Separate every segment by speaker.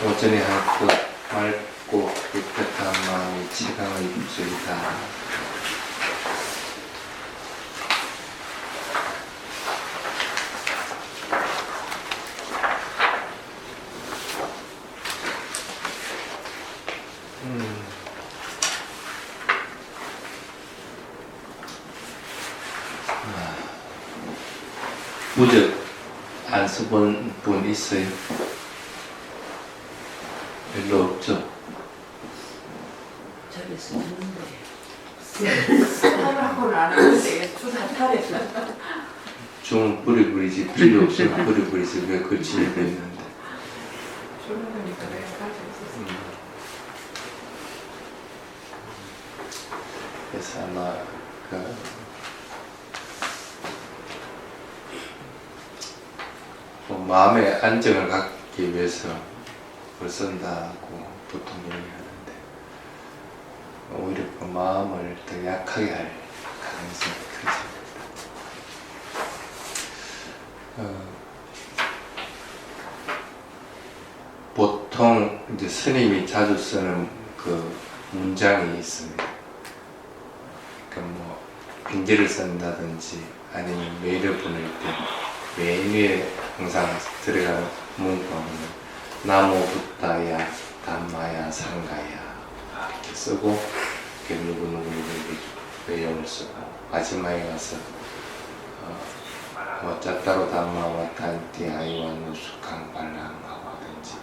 Speaker 1: 오전에 할 것 맑고 깨끗한 마음이 지강의 입술이다. 무적 안 써본 분 있어요? 별로 없죠?
Speaker 2: 저기 쓰는데 하라고는 안 하는데 투사탈했어.
Speaker 1: 좀 부리부리지 필요 없으면 부리부리지 왜 걸치려고 했는데
Speaker 2: 그러니까 내가 가지고 있었어.
Speaker 1: 그래서 아마 마음의 안정을 갖기 위해서 그걸 쓴다고 보통 얘기하는데 오히려 그 마음을 더 약하게 할 가능성이 크죠. 보통 이제 스님이 자주 쓰는 그 문장이 있습니다. 그러니까 뭐 빈지를 쓴다든지 아니면 메일을 보낼 때 메일 위에 항상 들어가는 문구는 나모 붓다야 담마야 상가야 이렇게 쓰고 이렇게 누구누구 외형을 쓰고 마지막에 가서 짜따로 담마와 단티 아이와 누숙한 발랑하고 하든지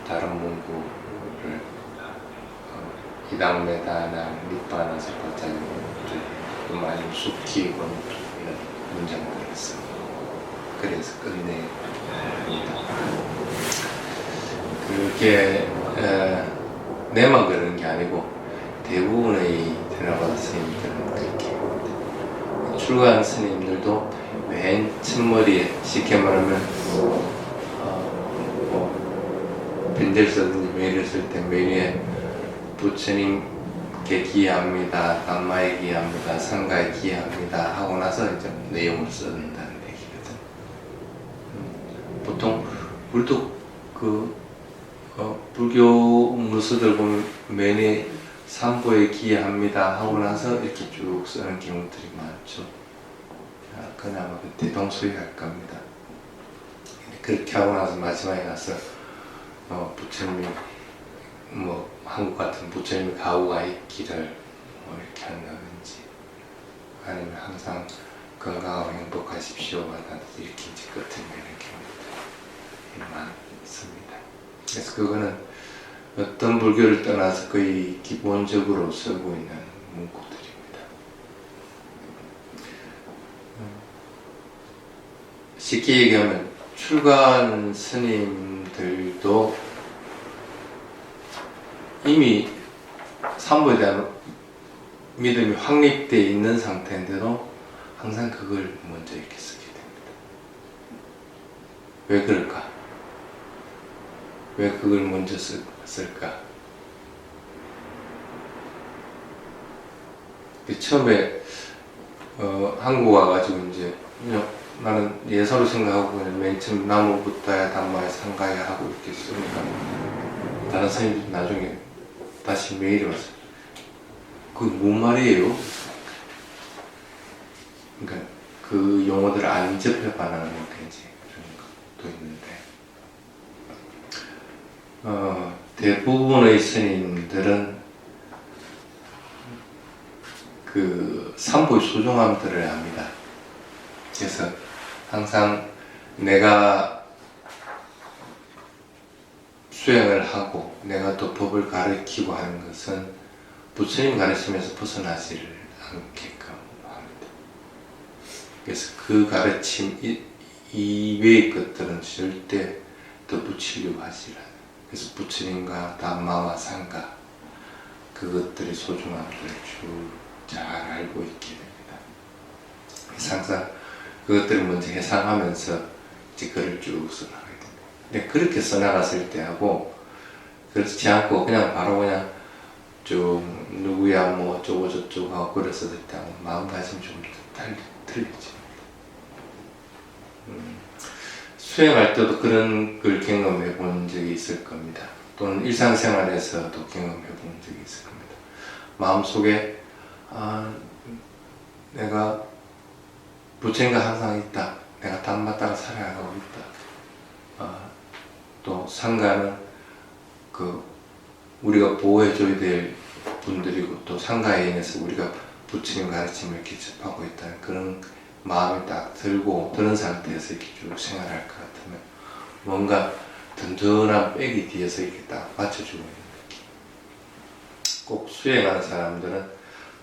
Speaker 1: 다른 문구를 이당메다나 밑바나서 버자는 많이 숙히 이런 문장들을 쓰고 그래서 끝내입니다. 그게 내만 그런 게 아니고 대부분의 테라바다 스님들은 그렇게 합니다. 출가한 스님들도 맨 첫머리에 쉽게 말하면 벤젤 쓰든지 메일을 쓸 때 메일에 부처님께 기여합니다, 담마에 기여합니다, 상가에 기여합니다 하고 나서 이제 내용을 쓴다는 얘기거든. 보통 우리도 불교 문서들 보면 맨에 삼보에 기여합니다 하고 나서 이렇게 쭉 쓰는 경우들이 많죠. 그나마 그 대동소이할 겁니다. 그렇게 하고 나서 마지막에 가서 부처님이 한국 같은 부처님이 가오가 있기를 이렇게 한다든지 아니면 항상 건강하고 행복하십시오 하다든지 이렇게 이제 끝을 내는 경우들이 많습니다. 그래서 그거는 어떤 불교를 떠나서 거의 기본적으로 쓰고 있는 문구들입니다. 쉽게 얘기하면 출가한 스님들도 이미 삼보에 대한 믿음이 확립되어 있는 상태인데도 항상 그걸 먼저 이렇게 쓰게 됩니다. 왜 그럴까? 왜 그걸 먼저 쓸까? 처음에 한국 와가지고 이제 나는 예서로 생각하고 그냥 맨 처음 나무 붓다야 담마야 상가야 하고 이렇게 쓰니까 다른 선생님들이 나중에 다시 메일이 왔어요. 그게 뭔 말이에요? 그러니까 그 용어들을 안 접해봐라는 건지 그런 것도 있는데 대부분의 스님들은 그 삼보의 소중함들을 압니다. 그래서 항상 내가 수행을 하고 내가 또 법을 가르치고 하는 것은 부처님 가르침에서 벗어나지를 않게끔 합니다. 그래서 그 가르침 이외의 것들은 절대 더 붙이려고 하지 않아요. 그래서 부처님과 담마와 상가 그것들의 소중함들을 쭉 잘 알고 있게 됩니다. 그래서 항상 그것들을 먼저 해상하면서 이제 글을 쭉 써나가게 됩니다. 근데 그렇게 써나갔을 때하고 그렇지 않고 그냥 바로 그냥 좀 누구야 뭐 어쩌고 저쩌고 하고 글을 썼을 때하고 마음가짐이 좀 틀리지. 수행할 때도 그런 걸 경험해 본 적이 있을 겁니다. 또는 일상생활에서도 경험해 본 적이 있을 겁니다. 마음속에 내가 부처님과 항상 있다. 내가 담마 따라 살아가고 있다. 또 상가는 우리가 보호해줘야 될 분들이고 또 상가에 인해서 우리가 부처님 가르침을 이렇게 접하고 있다는 그런 마음이 딱 들고 드는 상태에서 이렇게 쭉 생활할 것 같으면 뭔가 든든한 백이 뒤에서 이렇게 딱 받쳐주고 있는 느낌. 꼭 수행하는 사람들은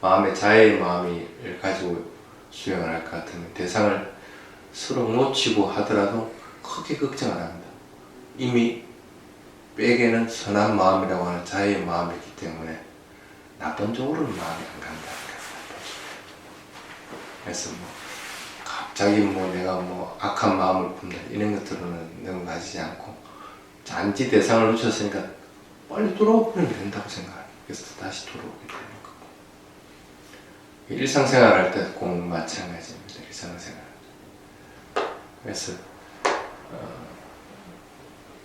Speaker 1: 마음의 자애의 마음을 가지고 수행을 할 것 같으면 대상을 서로 놓치고 하더라도 크게 걱정 안 합니다. 이미 백에는 선한 마음이라고 하는 자애의 마음이 있기 때문에 나쁜 쪽으로는 마음이 안 간다. 그래서 갑자기 내가 악한 마음을 품다 이런 것들은 너무 가지지 않고 단지 대상을 놓쳤으니까 빨리 돌아오면 된다고 생각해요. 그래서 다시 돌아오게 되는 거고. 일상생활 할 때 꼭 마찬가지입니다. 일상생활. 그래서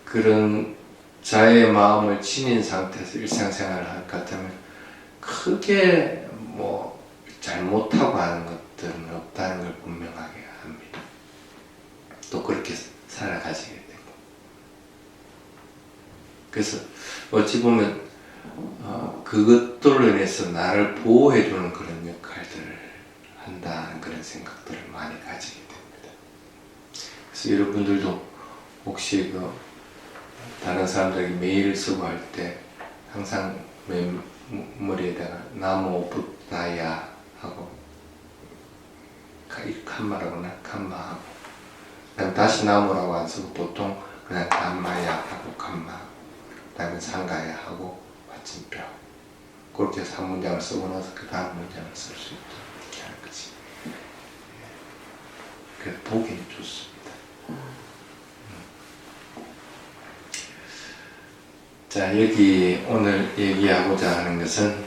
Speaker 1: 그런 자의 마음을 지닌 상태에서 일상생활을 할 것 같으면 크게 잘못하고 하는 것들은 없다는 걸 분명하게 합니다. 또 그렇게 살아가시게 되고. 그래서 어찌 보면 그것들로 인해서 나를 보호해주는 그런 역할들을 한다는 그런 생각들을 많이 가지게 됩니다. 그래서 여러분들도 혹시 다른 사람들에게 메일을 쓰고 할 때 항상 머리에다가 나모 붓다야 하고 칸마라고나 칸마하고 그다음에 다시 나무라고 안 쓰고 보통 그냥 담마야 하고 칸마 그다음에 상가야 하고 받침표 그렇게 해서 한 문장을 쓰고 나서 그 다음 문장을 쓸 수 있도록 이렇게 하는 거지. 그래서 보기는 좋습니다. 자, 여기 오늘 얘기하고자 하는 것은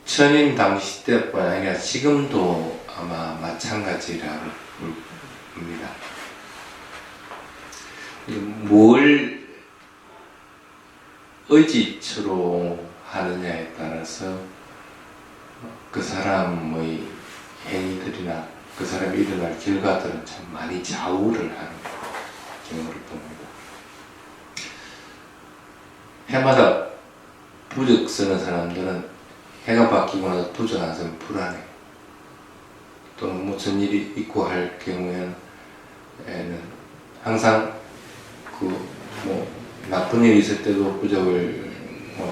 Speaker 1: 부처님 당시 때뿐 아니라 지금도 아마 마찬가지라고 봅니다. 뭘 의지처로 하느냐에 따라서 그 사람의 행위들이나 그 사람이 일어날 결과들은 참 많이 좌우를 하는 경우를 봅니다. 해마다 부적 쓰는 사람들은 해가 바뀌고 나서 부적 안 쓰면 불안해. 또는 무슨 일이 있고 할 경우에는 항상 나쁜 일이 있을 때도 부적을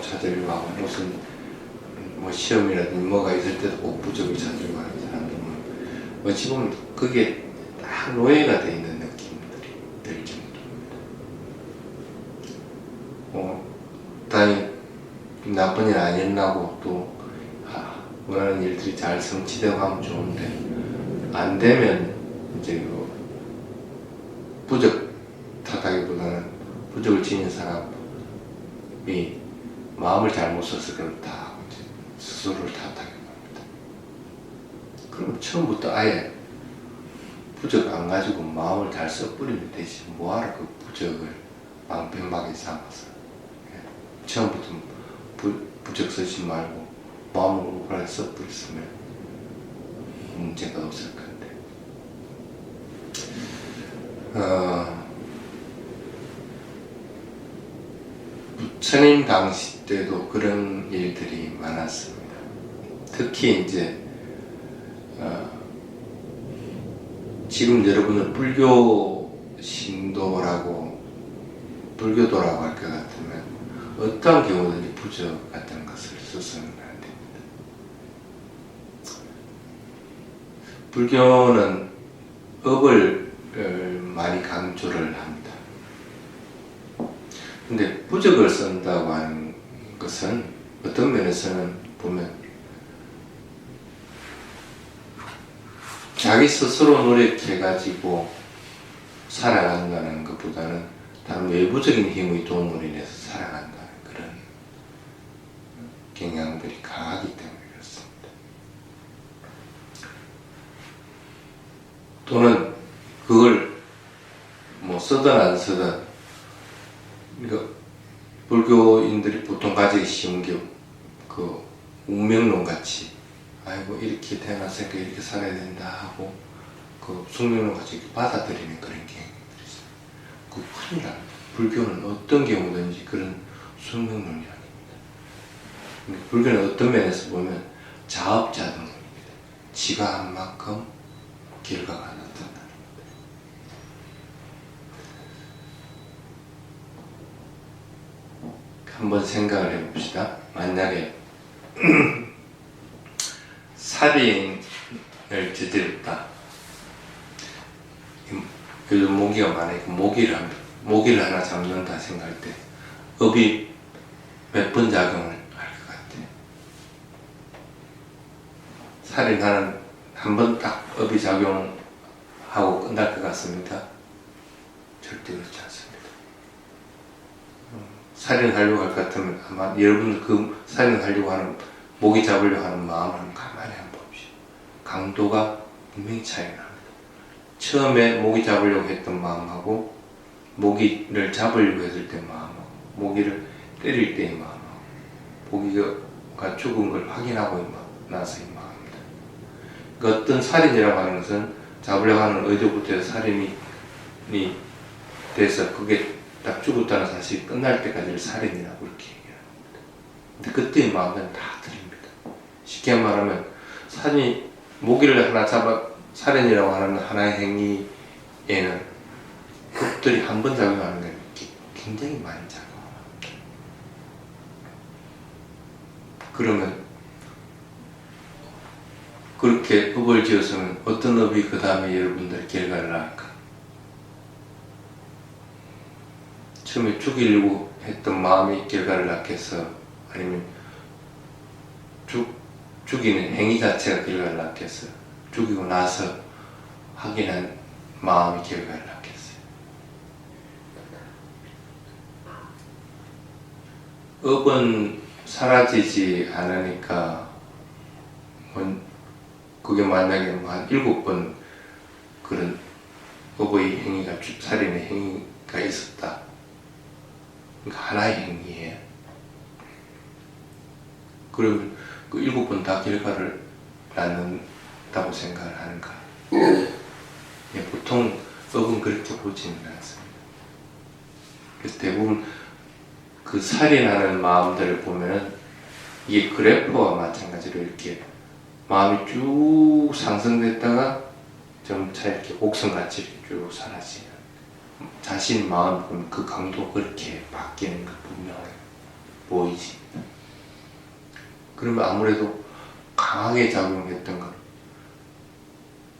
Speaker 1: 찾으려고 하고 무슨 시험이라든지 뭐가 있을 때도 꼭 부적을 찾으려고 하는 사람들은 어찌 보면 그게 딱 노예가 되어 있는 느낌들이 들 정도입니다. 다행히 나쁜 일 아니었나고 또 원하는 일들이 잘 성취되고 하면 좋은데 안 되면 이제 부적 탓하기보다는 부적을 지닌 사람이 마음을 잘못 써서 그렇다 스스로를 탓하게 합니다. 그럼 처음부터 아예 부적 안 가지고 마음을 잘 써버리면 되지 뭐하러 그 부적을 방편하게 삼아서 처음부터 부적 쓰지 말고 마음을 올바르게 써버렸으면 문제가 없을 건데 부처님 당시 때도 그런 일들이 많았습니다. 특히 이제 지금 여러분은 불교 신도라고 불교도라고 할 것 같으면 어떠한 경우든지 부적 같은 것을 써서는 안 됩니다. 불교는 업을 많이 강조를 합니다. 근데 부적을 쓴다고 하는 것은 어떤 면에서는 보면 자기 스스로 노력해가지고 살아간다는 것보다는 다른 외부적인 힘의 도움으로 인해서 살아간다는 그런 경향들이 강하기 때문에 그렇습니다. 또는 그걸 뭐 쓰든 안 쓰든, 그러니까 불교인들이 보통 가지기 쉬운 게 그 운명론 같이, 아이고 이렇게 태어났으니까 이렇게 살아야 된다 하고 그 숙명론 같이 이렇게 받아들이는 그런 경향들이 있어요. 그 큰일 납니다. 불교는 어떤 경우든지 그런 숙명론이 아닙니다. 불교는 어떤 면에서 보면 자업자득론입니다. 지가 한 만큼 결과가 나타나는 겁니다. 한번 생각을 해봅시다. 만약에 살인을 저질렀다. 요즘 모기가 많으니까 모기를 하나 잡는다 생각할 때 업이 몇 번 작용을 할 것 같아요. 살인하는 한 번 딱 업이 작용하고 끝날 것 같습니까? 절대 그렇지 않습니다. 살인하려고 할 것 같으면 아마 여러분들 그 살인하려고 하는, 모기 잡으려고 하는 마음을 한번 가만히 한번 봅시다. 강도가 분명히 차이가 납니다. 처음에 모기 잡으려고 했던 마음하고 모기를 잡으려고 했을 때 마음하고 모기를 때릴 때의 마음하고 모기가 죽은 걸 확인하고 나서의 마음입니다. 그러니까 어떤 살인이라고 하는 것은 잡으려고 하는 의도부터 해서 살인이 돼서 그게 딱 죽었다는 사실이 끝날 때까지를 살인이라고 이렇게 얘기합니다. 근데 그때의 마음은 다 틀립니다. 쉽게 말하면 모기를 하나 잡아 살인이라고 하는 하나의 행위에는 법들이 한 번 작용하는 게 굉장히 많이 작용합니다. 그러면 그렇게 업을 지었으면 어떤 업이 그 다음에 여러분들 결과를 낳을까? 처음에 죽이려고 했던 마음이 결과를 낳겠어? 아니면 죽이는 행위 자체가 결과를 낳겠어? 죽이고 나서 확인한 마음이 결과를 낳겠어요? 업은 사라지지 않으니까 그게 만약에 한 7번 그런 업의 행위가, 살인의 행위가 있었다. 그러니까 하나의 행위예요. 그러면 그 7번 다 결과를 낳는다고 생각을 하는가? 보통 업은 그렇게 보지는 않습니다. 그래서 대부분 그 살인하는 마음들을 보면은 이게 그래프와 마찬가지로 이렇게 마음이 쭉 상승됐다가 점차 이렇게 곡선같이 이렇게 쭉 사라지는, 자신 마음 보면 그 강도가 그렇게 바뀌는 거 분명하게 보이지. 그러면 아무래도 강하게 작용했던 것,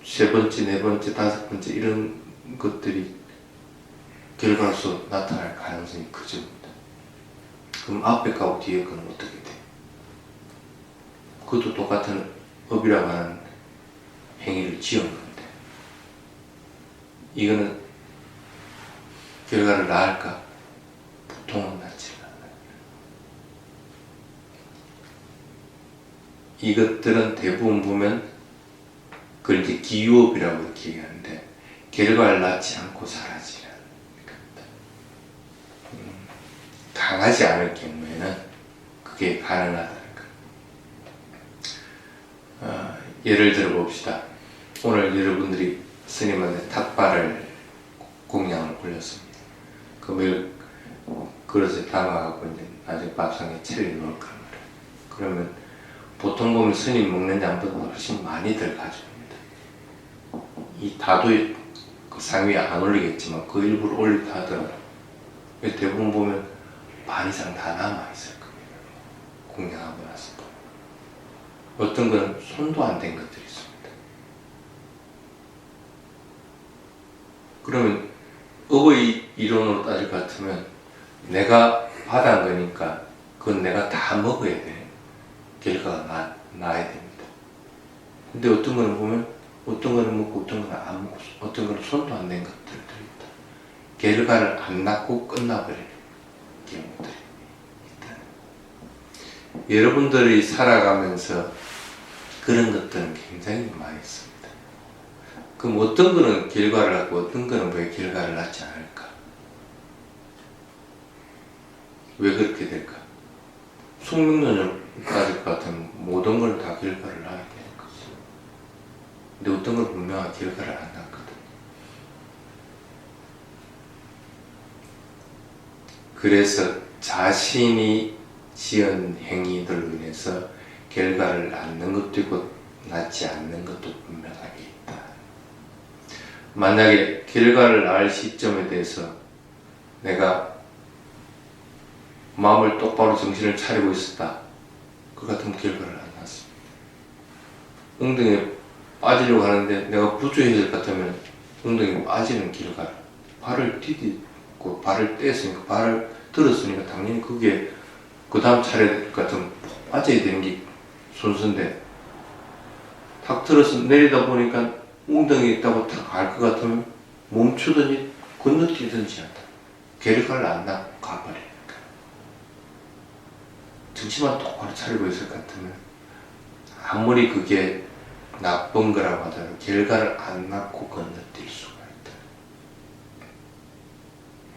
Speaker 1: 3번째, 4번째, 5번째 이런 것들이 결과로서 나타날 가능성이 크죠. 그럼 앞에 거하고 뒤에 거는 어떻게 돼? 그것도 똑같은 업이라고 하는 행위를 지은 건데 이거는 결과를 낳을까? 보통은 낳지 않아요. 이것들은 대부분 보면 그걸 이제 기유업이라고 이렇게 얘기하는데 결과를 낳지 않고 사라지는 겁니다. 강하지 않을 경우에는 그게 가능하다는 거. 예를 들어 봅시다. 오늘 여러분들이 스님한테 닭발을 공양을 올렸습니다. 그걸 그릇에 담아갖고 이제 나중에 밥상에 차려 놓을 겁니다. 그러면 보통 보면 스님 먹는 양보다 훨씬 많이들 가져옵니다. 이 다도에 그 상위에 안 올리겠지만 그 일부를 올리다 하더라도 대부분 보면 반 이상 다 남아있을 겁니다. 공양하고 나서 어떤 건 손도 안 댄 것들이 있습니다. 그러면 업의 이론으로 따질 것 같으면 내가 받은 거니까 그건 내가 다 먹어야 돼. 결과가 나야 됩니다. 근데 어떤 거는 보면 어떤 거는 먹고 어떤 거는 안 먹고 어떤 거는 손도 안 댄 것들도 있다. 결과를 안 낳고 끝나버리는 경우들이 있다. 여러분들이 살아가면서 그런 것들은 굉장히 많이 있습니다. 그럼 어떤 거는 결과를 낳고 어떤 거는 왜 결과를 낳지 않을까? 왜 그렇게 될까? 숙명론을 가질 것 같으면 모든 걸 다 결과를 낳아야 되는 거지. 근데 어떤 걸 분명하게 결과를 안 낳거든. 그래서 자신이 지은 행위들로 인해서 결과를 낳는 것도 있고 낳지 않는 것도 분명하게 있다. 만약에 결과를 낳을 시점에 대해서 내가 마음을 똑바로 정신을 차리고 있었다. 그 같은 결과를 안 낳았습니다. 엉덩이에 빠지려고 하는데 내가 부주의할 것 같으면 엉덩이에 빠지는 결과를, 발을 디디고 발을 떼었으니까, 발을 들었으니까 당연히 그게 그 다음 차례 같으면 빠져야 되는 게 순서인데, 탁 들어서 내리다 보니까 엉덩이에 있다고 탁 갈 것 같으면 멈추든지 건너뛰든지 한다. 결과를 안 낳고 가버리니까. 정신만 똑바로 차리고 있을 것 같으면 아무리 그게 나쁜 거라고 하더라도 결과를 안 낳고 건너뛸 수가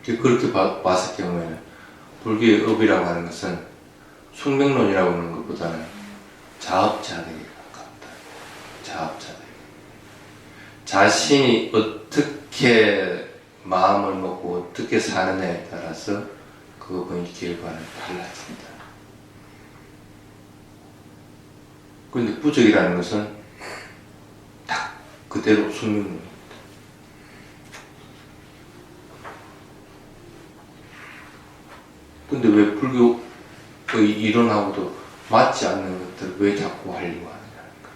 Speaker 1: 있다. 그렇게 봤을 경우에는 불교의 업이라고 하는 것은 숙명론이라고 하는 것보다는 자업자득에 가깝다. 자업자득. 자신이 어떻게 마음을 먹고 어떻게 사느냐에 따라서 그 부분의 결과는 달라진다. 그런데 부적이라는 것은 딱 그대로 숙명론입니다. 근데 왜 불교의 이론하고도 맞지 않는 것들을 왜 자꾸 하려고 하느냐니까.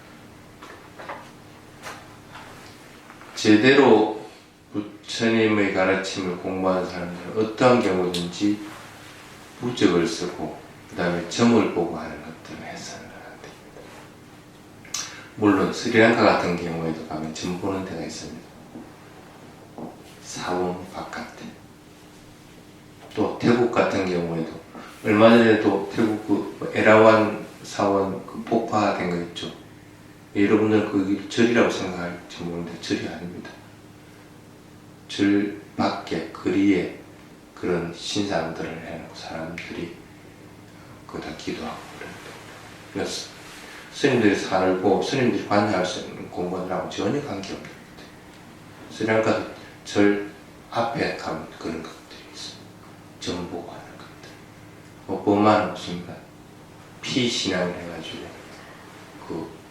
Speaker 1: 제대로 부처님의 가르침을 공부하는 사람들은 어떠한 경우든지 부적을 쓰고 그 다음에 점을 보고 하는 것들을 해서는 안 됩니다. 물론 스리랑카 같은 경우에도 가면 점 보는 데가 있습니다. 사원 바깥에. 또 태국 같은 경우에도 얼마 전에도 태국 그 에라완 사원 그 폭파된 거 있죠. 여러분들 그 절이라고 생각할지 모르는데 절이 아닙니다. 절 밖에 거리에 그런 신상들을 해놓고 사람들이 거기다 기도하고 그럽니다. 그래서 스님들이 살고 스님들이 관여할 수 있는 공간하고 전혀 관계없는 것들. 스리랑카도 절 앞에 가면 그런 것들이 있어요. 정보하는 것들. 뭐 뭐만 없습니다. 피신앙을 해가지고 그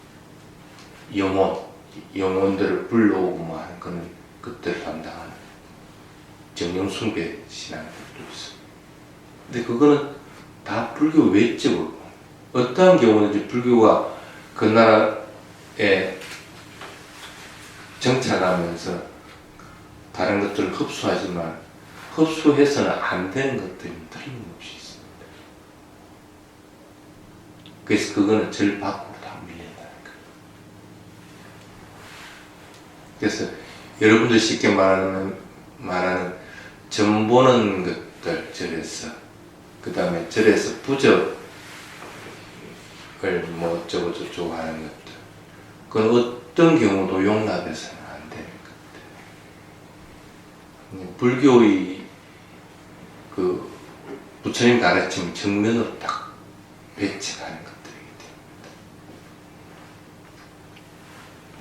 Speaker 1: 영혼들을 불러오고 뭐 하는 그런 것들을 담당하는 정령숭배 신앙들도 있어요. 근데 그거는 다 불교 외적으로 어떠한 경우든지 불교가 그 나라에 정착하면서 다른 것들을 흡수하지만 흡수해서는 안 되는 것들이 틀림없이 있습니다. 그래서 그거는 절 밖으로 다 밀린다는 거예요. 그래서 여러분들 쉽게 말하는 점 보는 것들 절에서 그 다음에 절에서 부적을 뭐 어쩌고 저쩌고 하는 것들, 그건 어떤 경우도 용납해서는 안 되는 것들. 불교의 그 부처님 가르침 정면으로 딱 배치하는 것들이기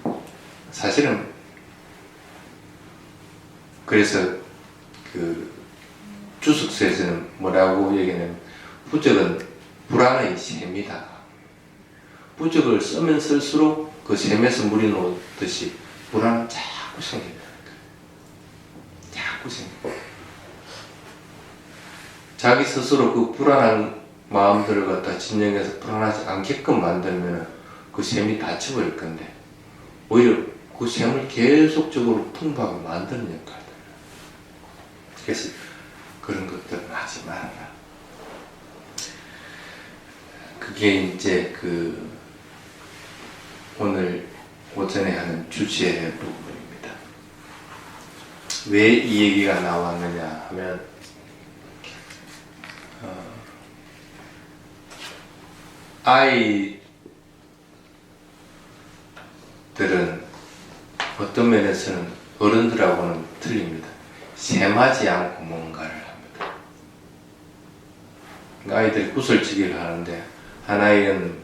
Speaker 1: 때문에. 사실은 그래서 그 주석서에서는 뭐라고 얘기하냐면 부적은 불안의 셈이다. 부적을 쓰면 쓸수록 그 셈에서 물이 나오듯이 불안은 자꾸 생긴다. 자꾸 생겨. 자기 스스로 그 불안한 마음들을 갖다 진정해서 불안하지 않게끔 만들면 그 셈이 닫혀버릴 건데 오히려 그 셈을 계속적으로 풍부하게 만드는 역할이다. 그래서 그런 것들은 하지 말아라. 그게 이제 그 오늘 오전에 하는 주제의 부분입니다. 왜 이 얘기가 나왔느냐 하면 아이들은 어떤 면에서는 어른들하고는 틀립니다. sem하지 않고 뭔가를 합니다. 그러니까 아이들이 구슬치기를 하는데 한 아이는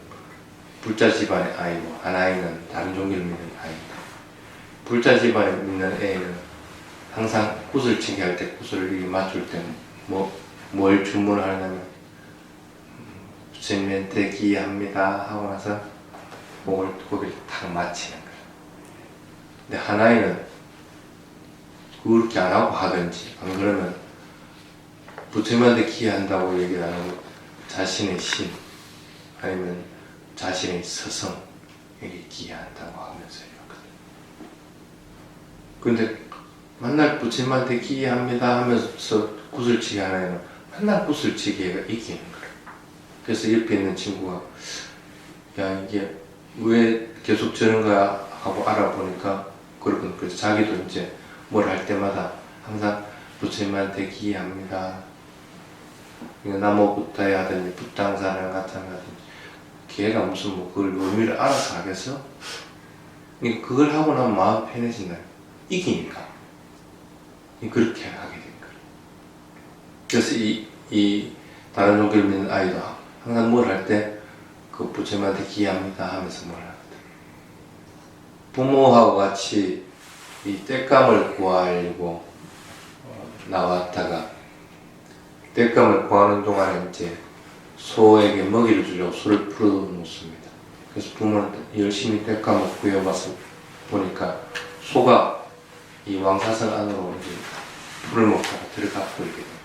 Speaker 1: 불자 집안의 아이고 한 아이는 다른 종교를 믿는 아이입니다. 불자 집안에 있는 애는 항상 구슬치기 할 때 구슬을 맞출 때 뭘 주문하냐면 부처님한테 기합니다 하고 나서 고개를 탁 맞히는 거예요. 근데 한 아이는 그렇게 안 하고 하든지 안 그러면 부처님한테 기한다고 얘기를 안 하고 자신의 신 아니면 자신의 스승에게 기한다고 하면서 이러거든요. 근데 맨날 부처님한테 기합니다 하면서 구슬치기 하나에는 맨날 구슬치기가 이기는 거예요. 그래서 옆에 있는 친구가 야 이게 왜 계속 저런가 하고 알아보니까 그러군. 그래서 자기도 이제 뭘 할 때마다 항상 부처님한테 기합니다. 나무부타에 하든지 붓당사를 갖다 하든지 걔가 무슨 뭐 그걸 의미를 알아서 하겠어? 그걸 하고 나면 마음 편해진다. 이기니까 그렇게 하게 된 거예요. 그래서 이 다른 종교를 믿는 아이도 항상 뭘 할 때 그 부처님한테 기합니다 하면서 뭘 하거든. 부모하고 같이 이 땔감을 구하려고 나왔다가 땔감을 구하는 동안에 이제 소에게 먹이를 주려고 소를 풀어 놓습니다. 그래서 부모는 열심히 땔감을 구해와서 보니까 소가 이 왕사성 안으로 이제 풀을 먹다가 들어가 버리게 됩니다.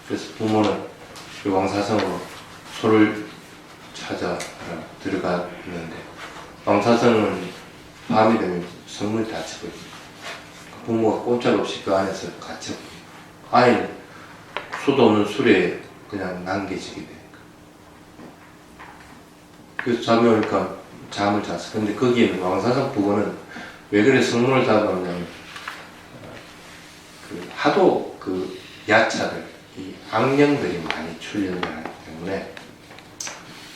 Speaker 1: 그래서 부모는 이 왕사성으로 소를 찾아 들어갔는데 왕사성은 밤이 되면 성문이 닫혀버립니다. 부모가 꼼짝없이 그 안에서 갇혀버립니다. 아이는 수도 없는 술에 그냥 남겨지게 되는 거예요. 그래서 잠이 오니까 잠을 잤어. 근데 거기에는 왕사성 부근은 왜 그래 성문을 닫았냐면 하도 그 야차들, 이 악령들이 많이 출연을 하기 때문에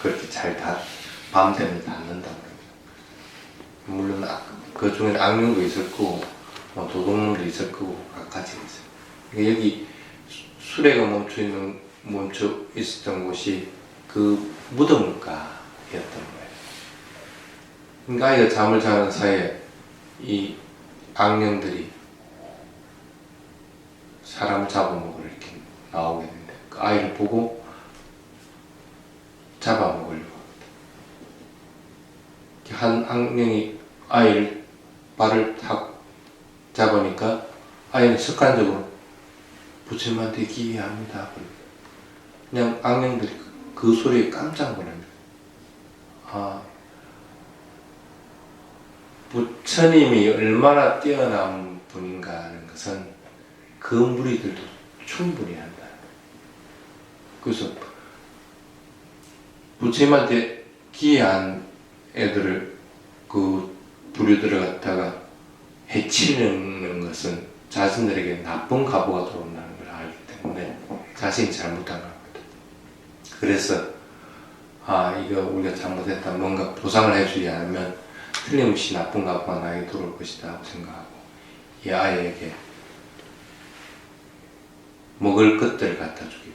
Speaker 1: 그렇게 잘 밤 되면 닫는다고 합니다. 물론 그 중에는 악령도 있을 거고 도둑놈도 있을 거고 각가지 있어요. 그러니까 여기 수레가 멈춰 있었던 곳이 그 무덤가였던 거예요. 그러니까 아이가 잠을 자는 사이에 이 악령들이 사람을 잡아먹으러 이렇게 나오게 되는데 그 아이를 보고 잡아먹으려고 합니다. 한 악령이 아이를 발을 탁 잡으니까 아이는 습관적으로 부처님한테 기회합니다. 그냥 악령들이 그 소리에 깜짝 놀랍니다. 부처님이 얼마나 뛰어난 분인가 하는 것은 그 무리들도 충분히 한다. 그래서 부처님한테 기회한 애들을 그 부류들을 갖다가 해치는 것은 자신들에게 나쁜 가보가 들어온다는 걸 알기 때문에 자신이 잘못한 겁니다. 그래서 이거 우리가 잘못했다, 뭔가 보상을 해주지 않으면 틀림없이 나쁜 가보가 나에게 들어올 것이다 하고 생각하고 이 아이에게 먹을 것들을 갖다 주기.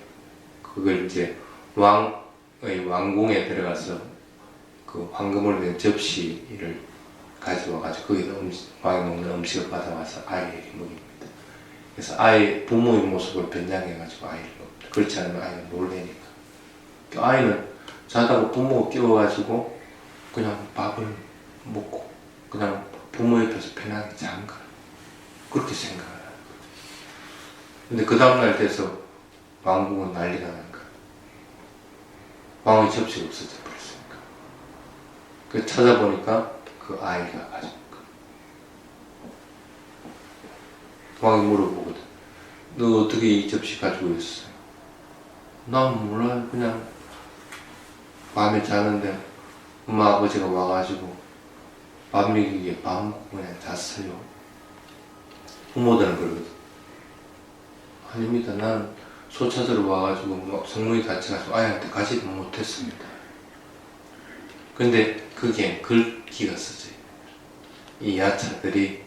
Speaker 1: 그걸 이제 왕의 왕궁에 들어가서 그 황금으로 된 접시를 가져와가지고 거기다 왕이 먹는 음식을 받아와서 아이에게 먹입니다. 그래서 아이 부모의 모습을 변장해가지고 아이를 먹습니다. 그렇지 않으면 아이가 놀래니까. 아이는 자다가 부모가 깨워가지고 그냥 밥을 먹고 그냥 부모 옆에서 편하게 자는 거야. 그렇게 생각을 하는 거죠. 근데 그 다음날 돼서 왕궁은 난리가 난 거야. 왕의 접시가 없어져 버렸으니까. 그 찾아보니까 그 아이가 가진 거야. 왕이 물어보거든. 너 어떻게 이 접시 가지고 있어? 난 몰라. 그냥 밤에 자는데 엄마 아버지가 와가지고 밥 먹이기에 밥 먹고 그냥 잤어요. 부모들은 그러거든. 아닙니다. 난 소 찾으러 와가지고 막 성문이 닫혀가지고 아이한테 가지도 못했습니다. 근데 그게 글귀가 써져요. 이 야차들이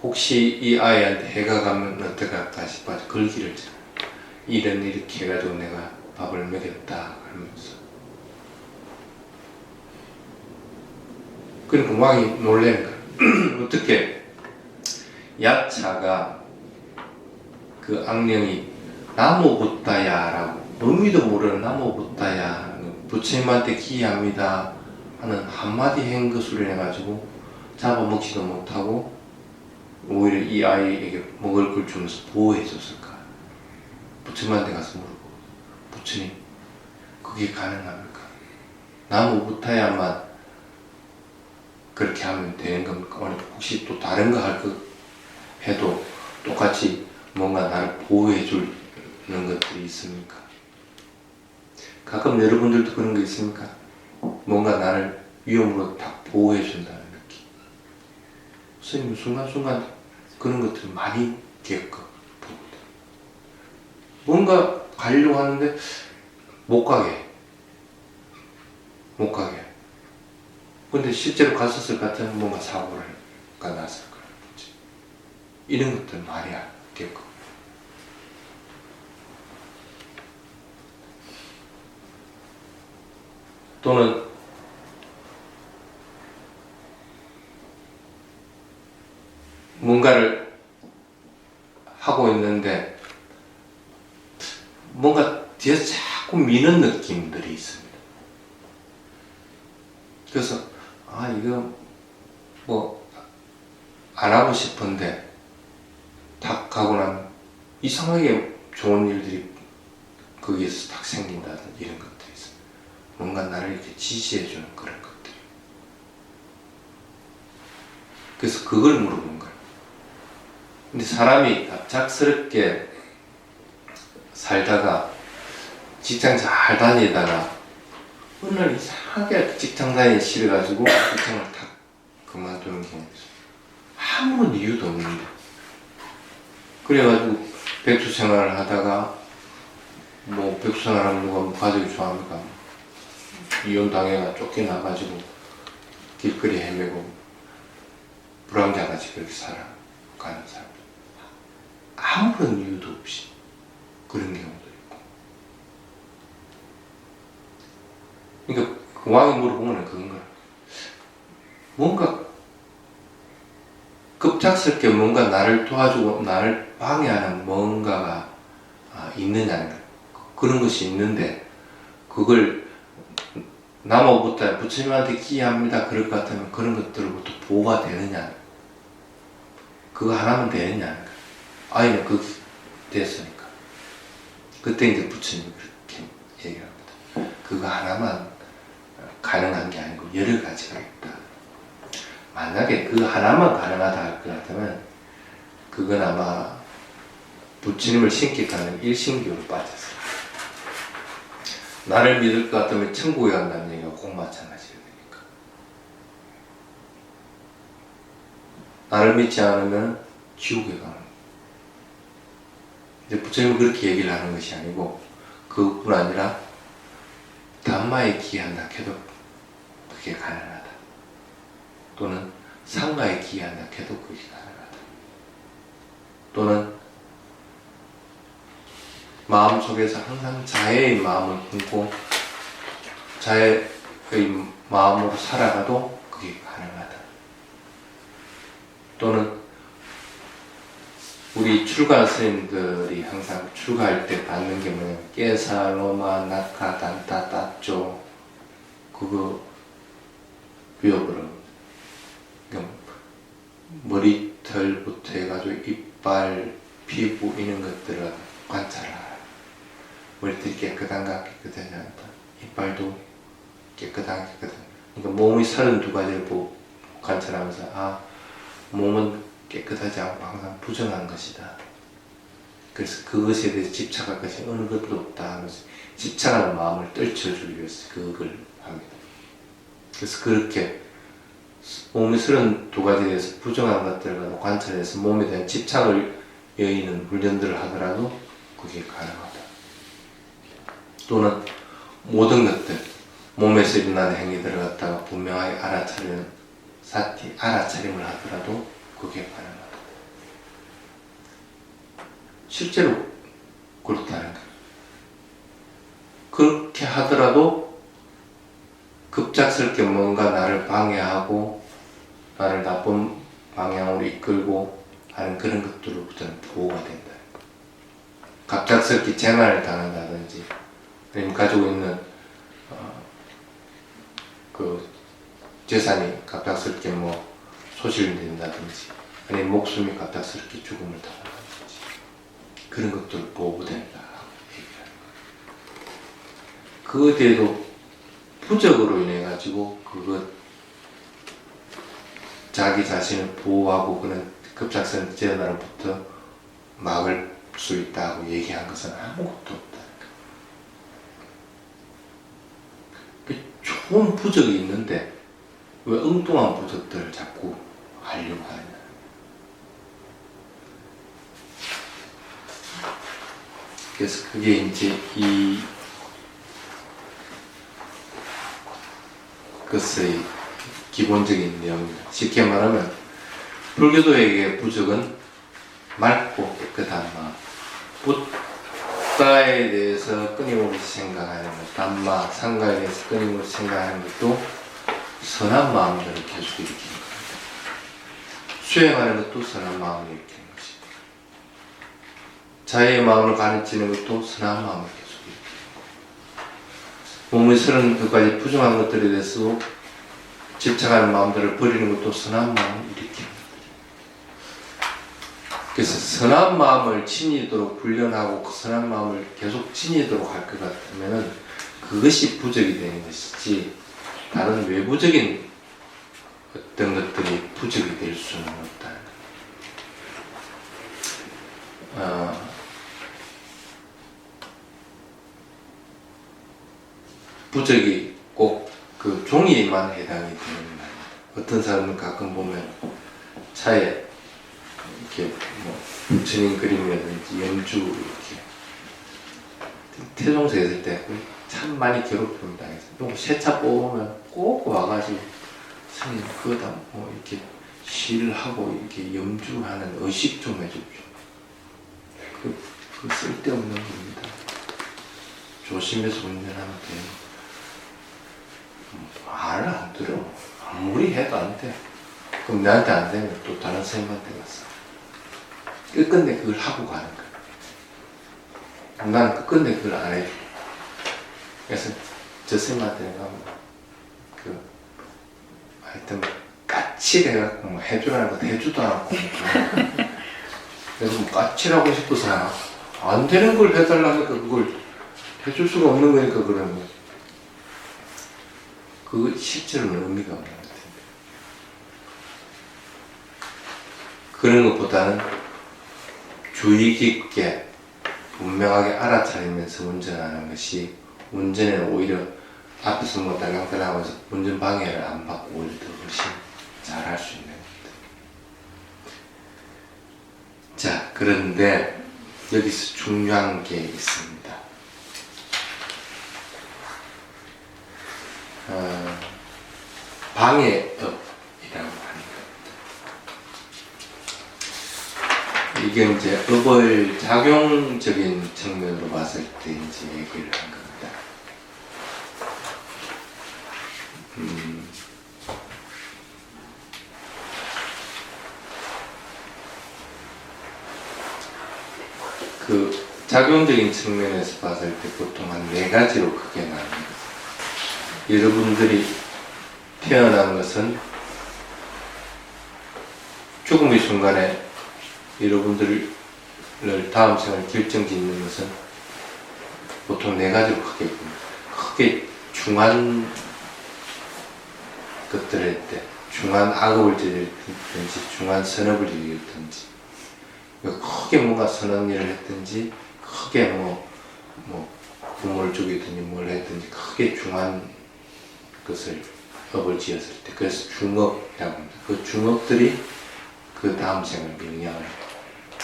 Speaker 1: 혹시 이 아이한테 해가 가면 어떡할까 싶어서 글귀를 쳐. 일은 이렇게 해가지고 내가 밥을 먹였다 하면서. 그러니까 왕이 놀라는 거야. 어떻게 야차가 그 악령이 나무붓다야라고 의미도 모르는 나무붓다야 부처님한테 기이합니다 하는 한마디 한 것으로 해가지고 잡아먹지도 못하고 오히려 이 아이에게 먹을 걸 주면서 보호해 줬을까. 부처님한테 가서 물어보고, 부처님 그게 가능합니까? 나무붓다야만 그렇게 하면 되는 겁니까? 혹시 또 다른 거 할 거 해도 똑같이 뭔가 나를 보호해 주는 것들이 있습니까? 가끔 여러분들도 그런 거 있습니까? 뭔가 나를 위험으로 딱 보호해 준다는 느낌. 선생님 순간순간 그런 것들 많이 겪어. 뭔가 가려고 하는데 못 가게. 근데 실제로 갔었을 것 같으면 뭔가 사고가 났을 거예요. 이런 것들 많이 겪어. 또는 뭔가를 하고 있는데 뭔가 뒤에서 자꾸 미는 느낌들이 있습니다. 그래서 이거 뭐 안 하고 싶은데 탁 가고 나면 이상하게 좋은 일들이 거기에서 딱 생긴다든 이런 것들이 있어요. 뭔가 나를 이렇게 지시해주는 그런 것들이. 그래서 그걸 물어본 거예요. 근데 사람이 갑작스럽게 살다가 직장 잘 다니다가 어느 날 이상하게 직장 다니기 싫어가지고 직장을 탁 그만두는 경우가 있어요. 아무런 이유도 없는데. 그래가지고 백수 생활을 하다가 뭐 백수 생활하면 누가 뭐 가족이 좋아합니까? 이혼당해가 쫓겨나가지고 길거리 헤매고 불황자같이 그렇게 살아가는 사람. 아무런 이유도 없이 그런 경우도 있고. 그러니까 그 왕이 물어보면 그건 거야. 뭔가 급작스럽게 뭔가 나를 도와주고 나를 방해하는 뭔가가 있느냐는 거야. 그런 것이 있는데 그걸 나무부터 부처님한테 기이합니다 그럴 것 같으면 그런 것들로부터 보호가 되느냐, 그거 하나면 되느냐는 거야. 아이는 그게 됐으니까. 그때 이제 부처님이 그렇게 얘기합니다. 그거 하나만 가능한 게 아니고 여러 가지가 있다. 만약에 그 하나만 가능하다 할 것 같으면 그건 아마 부처님을 신격하는 일신교로 빠졌어요. 나를 믿을 것 같으면 천국에 간다는 얘기가 꼭 마찬가지가 되니까. 나를 믿지 않으면 지옥에 가는. 이제 부처님은 그렇게 얘기를 하는 것이 아니고 그뿐 아니라 담마에 기한다 해도 그게 가능하다. 또는 상가에 기한다 해도 그게 가능하다. 또는 마음속에서 항상 자애의 마음을 품고 자애의 마음으로 살아가도 그게 가능하다. 또는 우리 출가 스님들이 항상 출가할 때 받는 게 뭐냐면 깨사, 로마, 나카, 단타, 따쪼 그거 배워보라고. 그러니까 머리털부터 해가지고 이빨, 피부 이런 것들을 관찰하라. 머리털이 깨끗한가 깨끗하지 않다. 이빨도 깨끗한가 깨끗한가. 그러니까 몸의 32가지를 보고 관찰하면서 몸은 깨끗하지 않고 항상 부정한 것이다. 그래서 그것에 대해서 집착할 것이 어느 것도 없다 하면서 집착하는 마음을 떨쳐주기 위해서 그걸 합니다. 그래서 그렇게 몸의 32가지에 대해서 부정한 것들을 관찰해서 몸에 대한 집착을 여의는 훈련들을 하더라도 그게 가능하다. 또는 모든 것들, 몸에서 일어나는 행위들을 갖다가 분명하게 알아차림을 하더라도 그게 가능하다. 실제로 그렇다는 거예요. 그렇게 하더라도 급작스럽게 뭔가 나를 방해하고 나를 나쁜 방향으로 이끌고 하는 그런 것들로부터는 보호가 된다. 갑작스럽게 재난을 당한다든지 아니면 가지고 있는 그 재산이 갑작스럽게 뭐 소실된다든지 아니면 목숨이 갑작스럽게 죽음을 당한다든지 그런 것들 보호된다 얘기하는 거예요. 그거에 대해도 부적으로 인해 가지고 그것 자기 자신을 보호하고 그런 급작스러운 재난으로부터 막을 수 있다고 얘기한 것은 아무것도 없다. 좋은 부적이 있는데 왜 엉뚱한 부적들을 자꾸 하려고 하느냐. 그래서 그게 이제 이 것의 기본적인 내용입니다. 쉽게 말하면 불교도에게 부적은 맑고 깨끗한 마음, 부다에 대해서 끊임없이 생각하는 것, 담마, 상가에 대해서 끊임없이 생각하는 것도 선한 마음들을 계속 일으키는 겁니다. 수행하는 것도 선한 마음을 일으키는 것이고 자의 마음을 가르치는 것도 선한 마음을 계속 일으키는 몸의 서른 것까지 부정한 것들에 대해서 집착하는 마음들을 버리는 것도 선한 마음을 일으키는 거예요. 그래서 선한 마음을 지니도록 훈련하고 그 선한 마음을 계속 지니도록 할 것 같으면은 그것이 부적이 되는 것이지 다른 외부적인 어떤 것들이 부적이 될 수는 없다는 거예요. 부적이 꼭 그 종이에만 해당이 되는 말입니다. 어떤 사람은 가끔 보면 차에 이렇게 뭐 부처님 그림이라든지 연주 이렇게 태종소에 있을 때 참 많이 괴롭힘을 당했어요. 새 차 뽑으면 꼭 와가지고 스님 그거다 뭐 이렇게 시를 하고 이렇게 염주하는 의식 좀 해줍시오. 그 쓸데없는 겁니다. 조심해서 운전하면 돼요. 말을 안 들어. 아무리 해도 안 돼. 그럼 나한테 안 되면 또 다른 선생님한테 갔어. 끝끝내 그걸 하고 가는 거야. 난 끝끝내 그걸 안 해줘. 그래서 저 선생님한테 가면 하여튼 까칠해갖고 뭐 해주라는 것도 해주도 않고 그래서 뭐 까칠하고 싶어서 안 되는 걸 해달라니까 그걸 해줄 수가 없는 거니까 그러는 거야. 그거 실제로는 의미가 없는 것 같은데. 그런 것보다는 주의 깊게 분명하게 알아차리면서 운전하는 것이 운전에는 오히려 앞에서 뭐 달랑달랑하면서 운전 방해를 안 받고 오히려 더 훨씬 잘할 수 있는 것들. 자, 그런데 여기서 중요한 게 있습니다. 방해업이라고 하는 겁니다. 이게 이제 업을 작용적인 측면으로 봤을 때 이제 얘기를 한 겁니다. 그 작용적인 측면에서 봤을 때 보통 한 4가지로 크게 나눕니다. 여러분들이 태어난 것은 죽음의 순간에 여러분들을 다음 생을 결정짓는 것은 보통 4가지로 크게 봅니다. 크게 중한 것들을 할 때 중한 악업을 저질렀든지 중한 선업을 저질렀든지 크게 뭔가 선한 일을 했든지 크게 뭐 부모를 죽이든지 뭘 했든지 크게 중한 것을 업을 지었을 때 그래서 중업이라고 합니다. 그 중업들이 그 다음 생을 영향을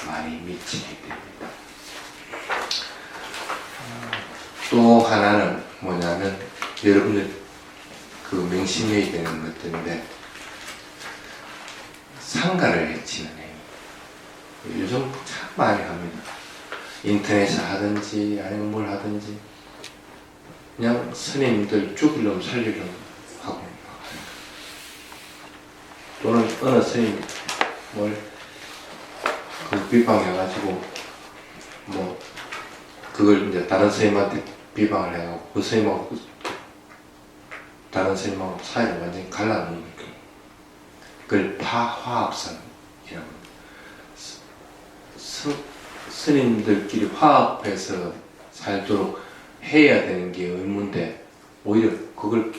Speaker 1: 많이 미치게 됩니다. 또 하나는 뭐냐면 여러분들 그 명심해야 되는 것들인데 상가를 해치는 행위 요즘 참 많이 합니다. 인터넷을 하든지 아니면 뭘 하든지 그냥 스님들 죽이려면 살리려면 하고 또는 어느 스님 뭘 그 비방해가지고 뭐 그걸 이제 다른 스님한테 비방을 해가지고 그 스님하고 다른 스님하고 사이를 완전히 갈라놓으니까 그걸 파화합선이라고 스님들끼리 화합해서 살도록 해야 되는 게 의무인데 오히려 그걸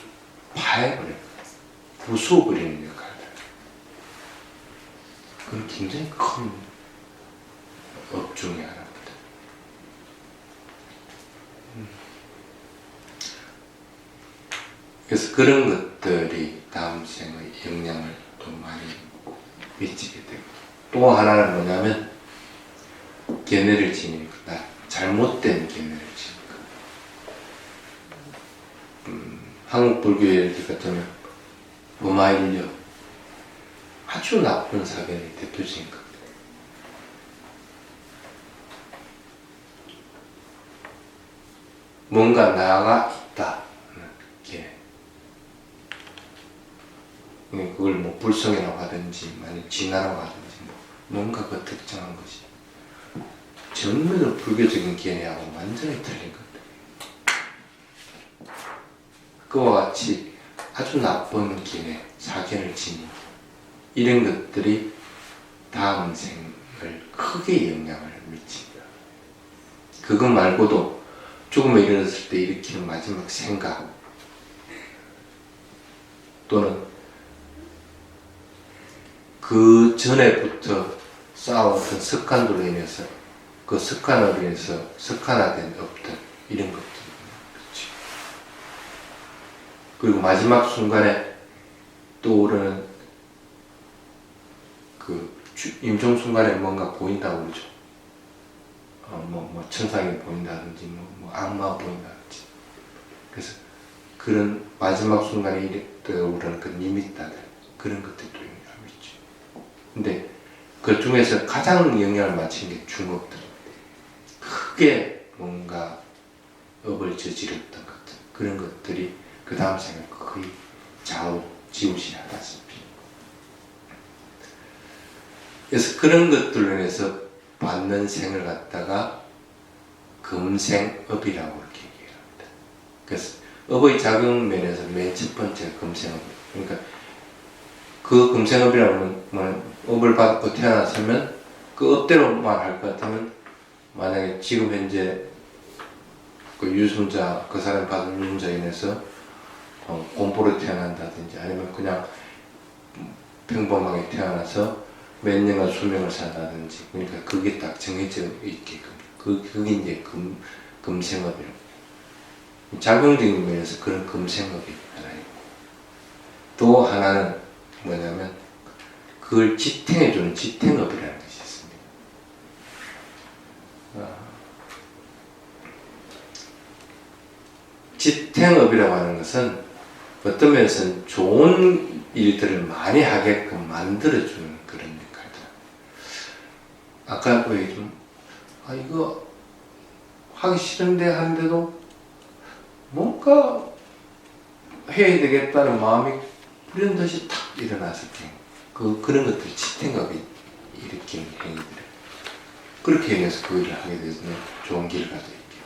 Speaker 1: 파해버려요. 부수어버리는 역할을. 그건 굉장히 큰 업 중에 하나입니다. 그래서 그런 것들이 다음 생의 영향을 또 많이 미치게 되고 또 하나는 뭐냐면 견해를 지니는 거다. 잘못된 견해를 지니는 거. 한국 불교의 예를 같으면 무마일려 아주 나쁜 사견의 대표적인 겁니다. 뭔가 나가 있다. 견해. 그걸 뭐 불성이라고 하든지 만약 진화라고 하든지 뭔가 그 특정한 것이 전면으로 불교적인 견해하고 완전히 틀린 것들. 그와 같이 아주 나쁜 견해, 사견을 지닌 이런 것들이 다음 생을 크게 영향을 미친다. 그것 말고도 죽음에 이르렀을 때 일으키는 마지막 생각 또는 그 전에부터 쌓아왔던 습관들로 인해서 그 습관으로 인해서 습관화된 업들 이런 것들 그렇지. 그리고 마지막 순간에 떠오르는 그 임종 순간에 뭔가 보인다고 그러죠. 뭐 천상이 보인다든지 뭐 악마가 보인다든지 그래서 그런 마지막 순간에 떠오르는 그 니미tta들 그런 것들도 영향을 미치죠. 근데 그 중에서 가장 영향을 미친 게 중업들입니다. 크게 뭔가 업을 저질렀던 것들 그런 것들이 그 다음 생을 거의 좌우지우지하다시피 그래서 그런 것들로 인해서 받는 생을 갖다가 금생업이라고 이렇게 얘기를 합니다. 그래서 업의 작용 면에서 맨 첫 번째 금생업 그러니까 그 금생업이라고 하면 업을 받고 태어났으면 그 업대로만 할 것 같으면 만약에 지금 현재 그 유순자 그 사람 받은 유순자에 인해서 곰보로 태어난다든지 아니면 그냥 평범하게 태어나서 몇 년간 수명을 산다든지 그러니까 그게 딱 정해져 있게끔 그게 이제 금생업이라고 작용적인 면에서 그런 금생업이 하나 있고 또 하나는 뭐냐면 그걸 지탱해주는 지탱업이라는 것이 있습니다. 지탱업이라고 하는 것은 어떤 면에서는 좋은 일들을 많이 하게끔 만들어주는 그런 역할들. 아까 그 얘기 좀 이거 하기 싫은데 하는데도 뭔가 해야 되겠다는 마음이 불현듯이 탁 일어났을 때 그런 것들이 지탱업이 일으키는 행위들 그렇게 해서 그 일을 하게 되면 좋은 길을 가져 있게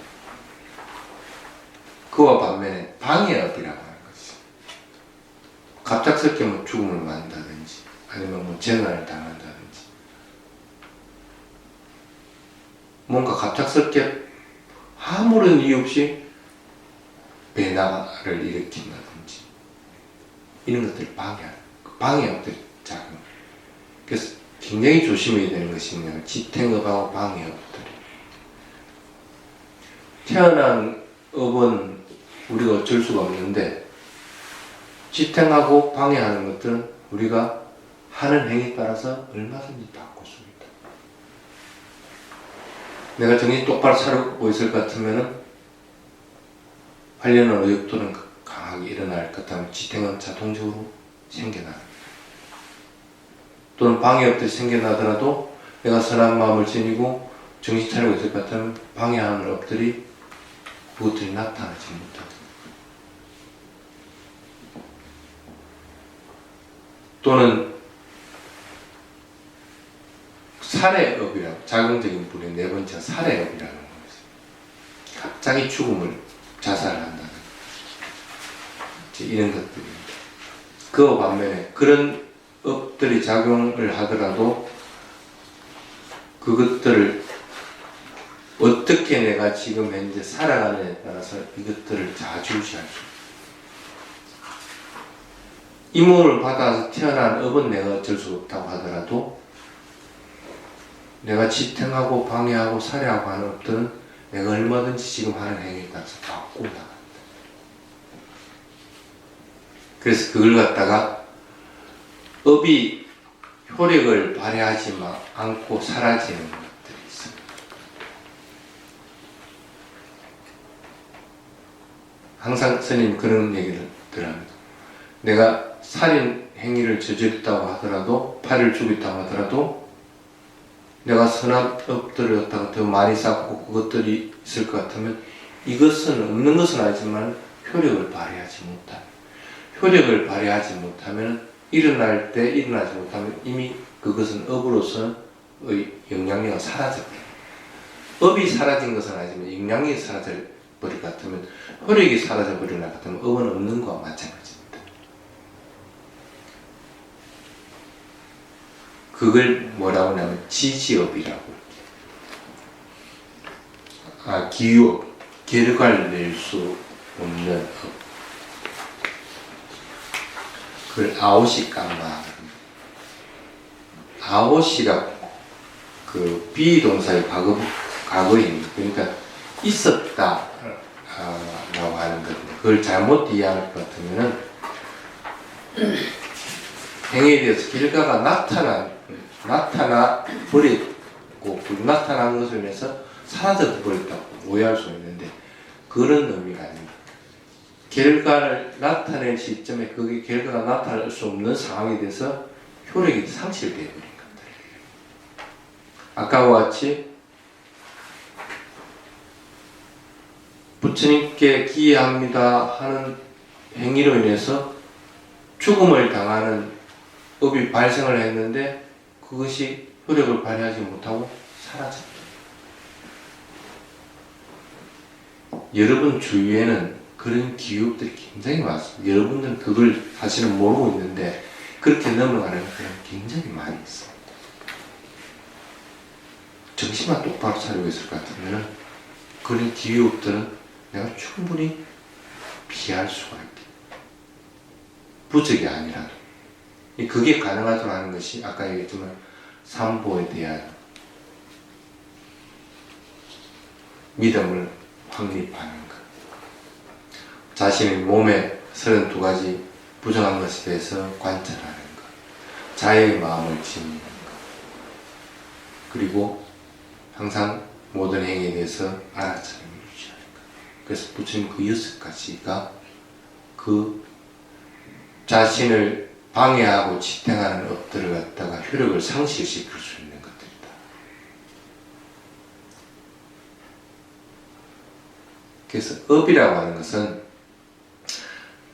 Speaker 1: 그와 반면에 방해업이라고 하는 것이 갑작스럽게 뭐 죽음을 맞는다든지 아니면 뭐 재난을 당한다든지 뭔가 갑작스럽게 아무런 이유 없이 배나를 일으킨다든지 이런 것들을 방해업들이 작용. 그래서 굉장히 조심해야 되는 것이 뭐냐면 지탱업하고 방해업들이 태어난 업은 우리가 어쩔 수가 없는데 지탱하고 방해하는 것들은 우리가 하는 행위에 따라서 얼마든지 바꿀 수 있다. 내가 정신 똑바로 차리고 있을 것 같으면은 하려는 의욕들은 강하게 강하게 일어날 것 같다면 지탱은 자동적으로 생겨나는 거예요. 또는 방해업들이 생겨나더라도 내가 선한 마음을 지니고 정신 차리고 있을 것 같으면 방해하는 업들이 그것들이 나타나지 못하고, 또는 살해업이라고, 자긍적인 불의 네 번째가 살해업이라는 거예요. 갑자기 죽음을 자살한다는 이런 것들입니다. 그 반면에 그런 업들이 작용을 하더라도 그것들을 어떻게 내가 지금 현재 살아가느냐에 따라서 이것들을 좌지우지할 수 있어요. 이 몸을 받아서 태어난 업은 내가 어쩔 수 없다고 하더라도 내가 지탱하고 방해하고 살해하고 하는 업들은 내가 얼마든지 지금 하는 행위에 따라서 바꾸고 나간다. 그래서 그걸 갖다가 업이 효력을 발휘하지 않고 사라지는 것들이 있습니다. 항상 스님 그런 얘기를 들합니다. 내가 살인 행위를 저질렀다고 하더라도, 팔을 죽였다고 하더라도 내가 선한 업들을 갖다가 더 많이 쌓고 그것들이 있을 것 같으면 이것은 없는 것은 아니지만 효력을 발휘하지 못한, 효력을 발휘하지 못하면 일어날 때 일어나지 못하면 이미 그것은 업으로서의 영향력이 사라져버려요. 업이 사라진 것은 아니지만 영향력이 사라져버릴 것 같으면, 효력이 사라져버릴 것 같으면 업은 없는 것과 마찬가지입니다. 그걸 뭐라고 하냐면 지지업이라고, 기유업, 결과를 낼 수 없는 업, 그걸 아오시깡마. 아오시가 그 비동사의 과거입니다. 그러니까 있었다 라고 하는 겁니다. 그걸 잘못 이해할 것 같으면은 행위에 대해서 결과가 나타나 버리고 나타난 것을 인해서 사라져 버렸다고 오해할 수 있는데 그런 의미가 아닙니다. 결과를 나타낼 시점에 그게 결과가 나타날 수 없는 상황에 대해서 효력이 상실되어 버린 것들. 아까와 같이 부처님께 기회합니다 하는 행위로 인해서 죽음을 당하는 업이 발생을 했는데 그것이 효력을 발휘하지 못하고 사라졌다. 여러분 주위에는 그런 기업들이 굉장히 많습니다. 여러분들은 그걸 사실은 모르고 있는데 그렇게 넘어가는 그런 굉장히 많이 있습니다. 정신만 똑바로 차리고 있을 것 같으면 그런 기업들은 내가 충분히 피할 수가 있다. 부적이 아니라도. 그게 가능하다고 하는 것이 아까 얘기했지만 삼보에 대한 믿음을 확립하는 것, 자신의 몸에 32가지 부정한 것에 대해서 관찰하는 것, 자의 마음을 지니는 것, 그리고 항상 모든 행위에 대해서 알아차림을 유지하는 것. 그래서 부처님 그 6가지가 그 자신을 방해하고 지탱하는 업들을 갖다가 효력을 상실시킬 수 있는 것들이다. 그래서 업이라고 하는 것은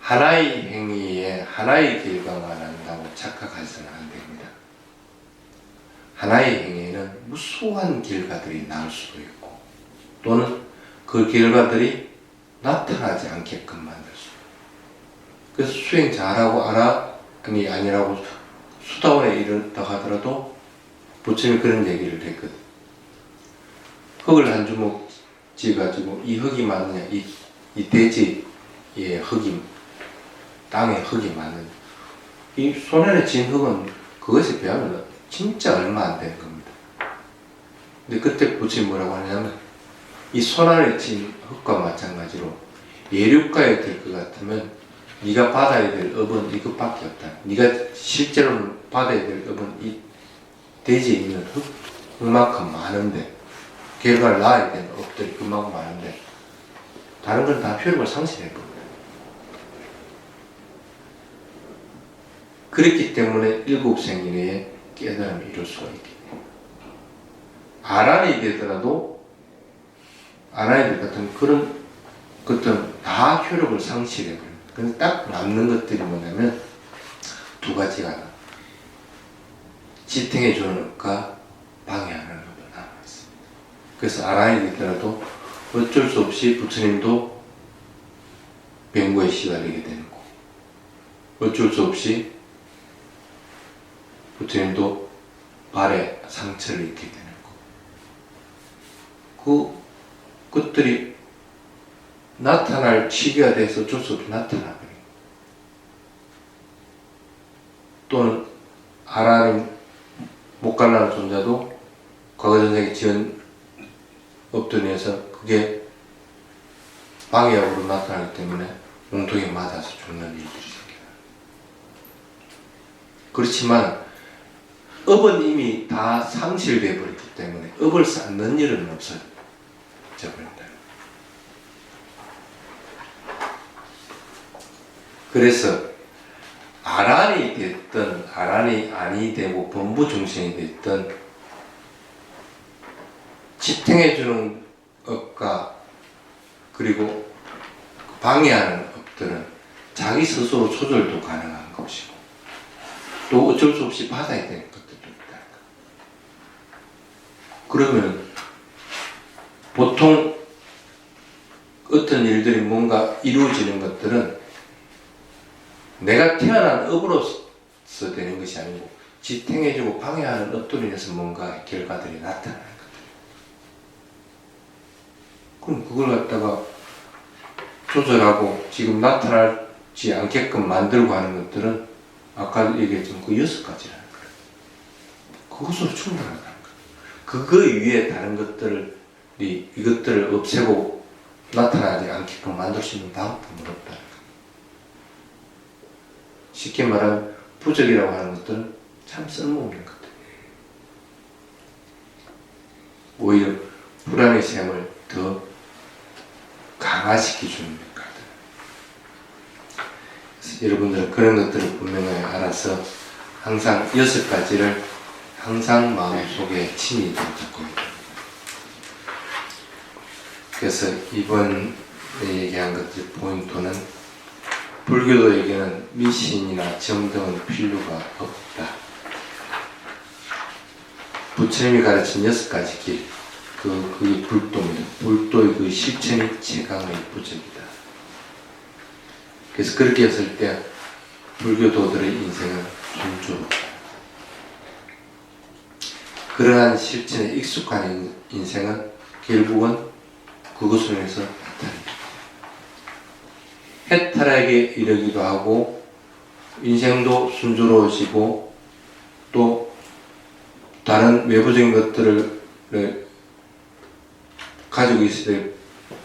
Speaker 1: 하나의 행위에 하나의 결과가 난다고 착각해서는 안 됩니다. 하나의 행위에는 무수한 결과들이 나올 수도 있고 또는 그 결과들이 나타나지 않게끔 만들 수 있고, 그래서 수행 잘하고 아니라고 수다원에 이르다 하더라도 부처님이 그런 얘기를 했거든. 흙을 한 주먹 쥐가지고 이 흙이 많느냐, 이 대지의 흙이, 땅에 흙이 많은, 이 손안에 쥔 흙은 그것에 비하면 진짜 얼마 안 되는 겁니다. 근데 그때 부처님 뭐라고 하냐면 이 손안에 쥔 흙과 마찬가지로 예류가에 될 것 같으면 네가 받아야 될 업은 이것밖에 없다. 네가 실제로 받아야 될 업은 이 대지에 있는 흙만큼 많은데, 결과를 낳아야 되는 업들이 그만큼 많은데 다른 건 다 효력을 상실해버려요. 그렇기 때문에 일곱 생일에 깨달음을 이룰 수가 있겠네요. 아란이 되더라도 아란이 같은 그런 것들은 다 효력을 상실해버립니다. 근데 딱 남는 것들이 뭐냐면 두 가지가 지탱해주는 것과 방해하는 것도 남아있습니다. 그래서 아란이 되더라도 어쩔 수 없이 부처님도 병고에 시달리게 되는 거고, 어쩔 수 없이 부처님도 발에 상처를 입게 되는 거고, 그것들이 나타날 시기가 돼서 어쩔 수 없이 나타나버려요. 또는 아란이 못 갈라는 존재도 과거 전생에 지은 업들에 의해서 그게 방해약으로 나타나기 때문에 몸통에 맞아서 죽는 일들이 생겨요. 그렇지만 업은 이미 다 상실되어 버렸기 때문에 업을 쌓는 일은 없어져 버린다. 그래서 아란이 됐든 아란이 아니 되고 범부중생이 됐든 지탱해주는 업과 그리고 방해하는 업들은 자기 스스로 조절도 가능한 것이고 또 어쩔 수 없이 받아야 되는 것들도 있다. 그러면 보통 어떤 일들이 뭔가 이루어지는 것들은 내가 태어난 업으로서 되는 것이 아니고 지탱해주고 방해하는 업들로 인해서 뭔가 결과들이 나타나는 것들. 그럼 그걸 갖다가 조절하고 지금 나타나지 않게끔 만들고 하는 것들은 아까 얘기했지만 그 6가지라는 거예요. 그것으로 충분하다는 거예요. 그거 위에 다른 것들이 이것들을 없애고 나타나지 않게끔 만들 수 있는 방법은 없다는 거예요. 쉽게 말하면 부적이라고 하는 것들은 참 쓸모없는 것들. 오히려 불안의 셈을 더 강화시켜주는 것들. 그래서 여러분들은 그런 것들을 분명히 알아서 항상 6가지를 항상 마음속에 친히 잡고 있다. 그래서 이번에 얘기한 것들 포인트는 불교도에게는 미신이나 정등은 필요가 없다. 부처님이 가르친 6가지 길, 그게 불도입니다. 불도의 그 실천이 최강의 부적이다. 그래서 그렇게 했을 때 불교도들의 인생은 순조롭다. 그러한 실천에 익숙한 인생은 결국은 그것을 위해서 나타납니다. 해탈하게 이르기도 하고 인생도 순조로워지고 또 다른 외부적인 것들을 가지고 있을 때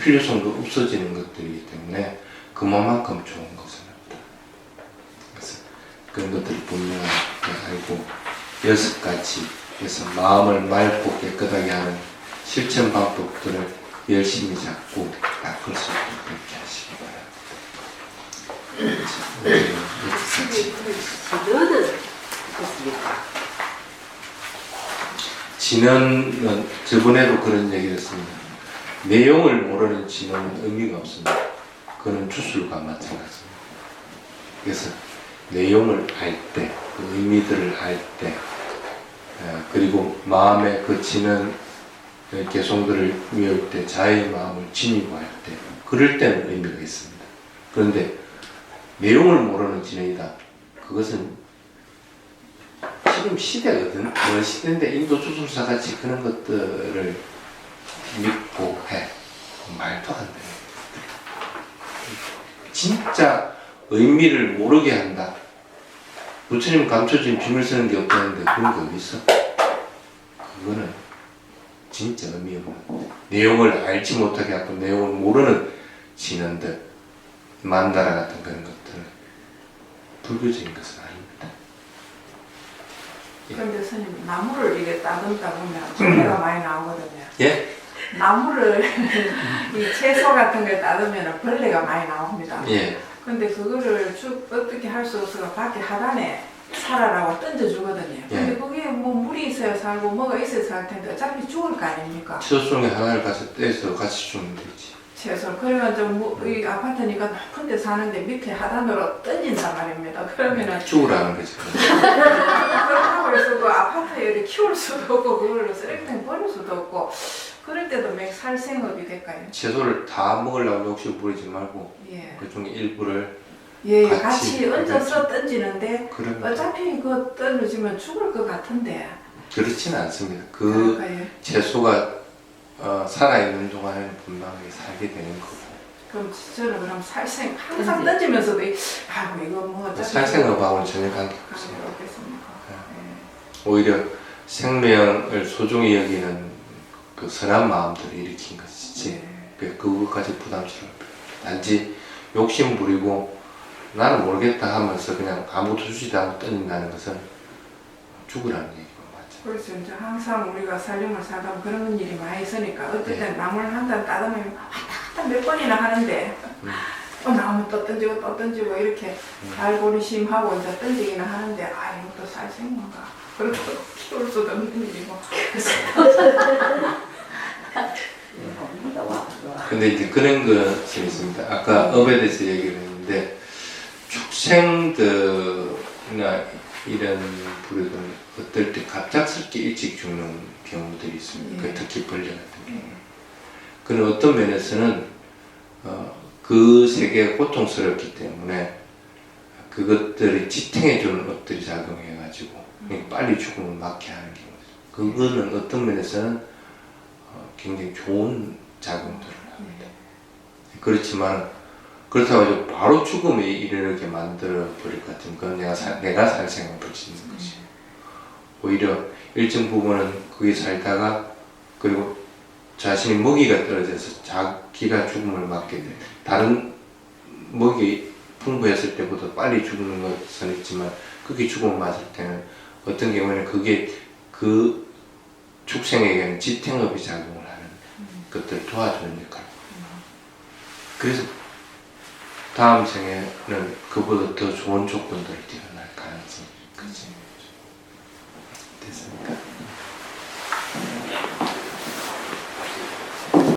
Speaker 1: 필요성도 없어지는 것들이기 때문에 그만큼 좋은 것은 없다. 그래서 그런 것들을 분명하게 알고 6가지 그래서 마음을 맑고 깨끗하게 하는 실천 방법들을 열심히 잡고 바꿀 수 있게 하시기 바랍니다.
Speaker 3: 진언은 어떻습니까?
Speaker 1: 진언은 저번에도 그런 얘기를 했습니다. 내용을 모르는 진언은 의미가 없습니다. 그건 주술과 마찬가지입니다. 그래서 내용을 알 때, 그 의미들을 알 때, 그리고 마음의 그 진언 개성들을 외울 때, 자의 마음을 지니고 할 때, 그럴 때는 의미가 있습니다. 그런데 내용을 모르는 진언이다. 그것은 지금 시대거든. 그런 시대인데 인도 주술사 같이 그런 것들을 믿고 해. 말도 안 돼. 진짜 의미를 모르게 한다. 부처님 감춰진 비밀 쓰는 게 없다는데 그런 게 어디 있어? 그거는 진짜 의미 없는 내용을 알지 못하게 하고 내용을 모르는 진언들, 만다라 같은 그런 것들은 불교적인 것은 아닙니다.
Speaker 2: 그런데 스님 나무를 이게 따듬다 보면 벌레가 많이 나오거든요.
Speaker 1: 예?
Speaker 2: 나무를 이 채소 같은 걸 따르면 벌레가 많이 나옵니다.
Speaker 1: 예.
Speaker 2: 근데 그거를 어떻게 할 수 없어서 밖에 하단에 살아라고 던져주거든요. 근데
Speaker 1: 예.
Speaker 2: 그게 뭐 물이 있어야 살고 뭐가 있어야 살 텐데 어차피 죽을 거 아닙니까?
Speaker 1: 채소 중에 하나를 가서 떼서 같이 주면 되지.
Speaker 2: 채소. 그래가지고 이 아파트니까 높은 데 사는데 밑에 하단으로 던진단 말입니다. 그러면은
Speaker 1: 죽으라는 거지.
Speaker 2: 그렇다고 해서 그 아파트에 이렇게 키울 수도 없고 그걸 쓰레기통에 버릴 수도 없고 그럴 때도 맥 살생업이 될까요?
Speaker 1: 채소를 다 먹으려고 욕심 부리지 말고
Speaker 2: 예.
Speaker 1: 그 중에 일부를
Speaker 2: 예,
Speaker 1: 같이
Speaker 2: 같이 얹어서 던지는데
Speaker 1: 그러면
Speaker 2: 어차피 그 떨어지면 죽을 것 같은데.
Speaker 1: 그렇지는 않습니다. 그
Speaker 2: 그러니까요.
Speaker 1: 채소가 살아있는 동안에는 분명히 살게 되는 거고
Speaker 2: 그럼 저는 그럼 살생 항상 던지면서도 아이고 이거 뭐 어차피
Speaker 1: 살생업하고는 전혀 관계가 없습니다.
Speaker 2: 관계가 없겠습니까? 예.
Speaker 1: 오히려 생명을 소중히 여기는 그 선한 마음들을 일으킨 것이지 그것까지 부담스러울 필요 없다. 단지 욕심 부리고 나는 모르겠다 하면서 그냥 아무것도 주지도 않고 던진다는 것은 죽으라는 얘기고 맞죠.
Speaker 2: 그래서 이제 항상 우리가 살림을 살다 보면 그런 일이 많이 있으니까 어떨 땐 나물 한 단 따듬으면 왔다 갔다 몇 번이나 하는데 나오면 또 던지고 이렇게 알고리심하고 이제 던지기는 하는데 아 이것도 살생인가 그렇게 키울 수도 없는 일이고
Speaker 1: 근데 이제 그런 것이 있습니다. 아까 업에 대해서 얘기를 했는데 축생들이나 이런 부류들은 어떨 때 갑작스럽게 일찍 죽는 경우들이 있습니다. 그 특히 벌레 같은 경우. 그는 어떤 면에서는 그 세계가 고통스럽기 때문에 그것들이 지탱해주는 것들이 작용해가지고 빨리 죽음을 막게 하는 경우죠. 그거는 어떤 면에서는 굉장히 좋은 작용들을 합니다. 그렇지만 그렇다고 해서 바로 죽음에 이르게 만들어 버릴 것 같으면 그건 내가 살 생각을 짓는 것이 오히려 일정 부분은 거기 살다가 그리고 자신이 먹이가 떨어져서 자기가 죽음을 맞게 돼 다른 먹이 풍부했을 때보다 빨리 죽는 것은 있지만 그게 죽음을 맞을 때는 어떤 경우에는 그게 그 축생에게는 지탱업이 작용을 하는 것들을 도와주는 역할. 그래서 다음 생에는 그보다 더 좋은 조건들을 태어날 가능성이 있지. 됐습니까?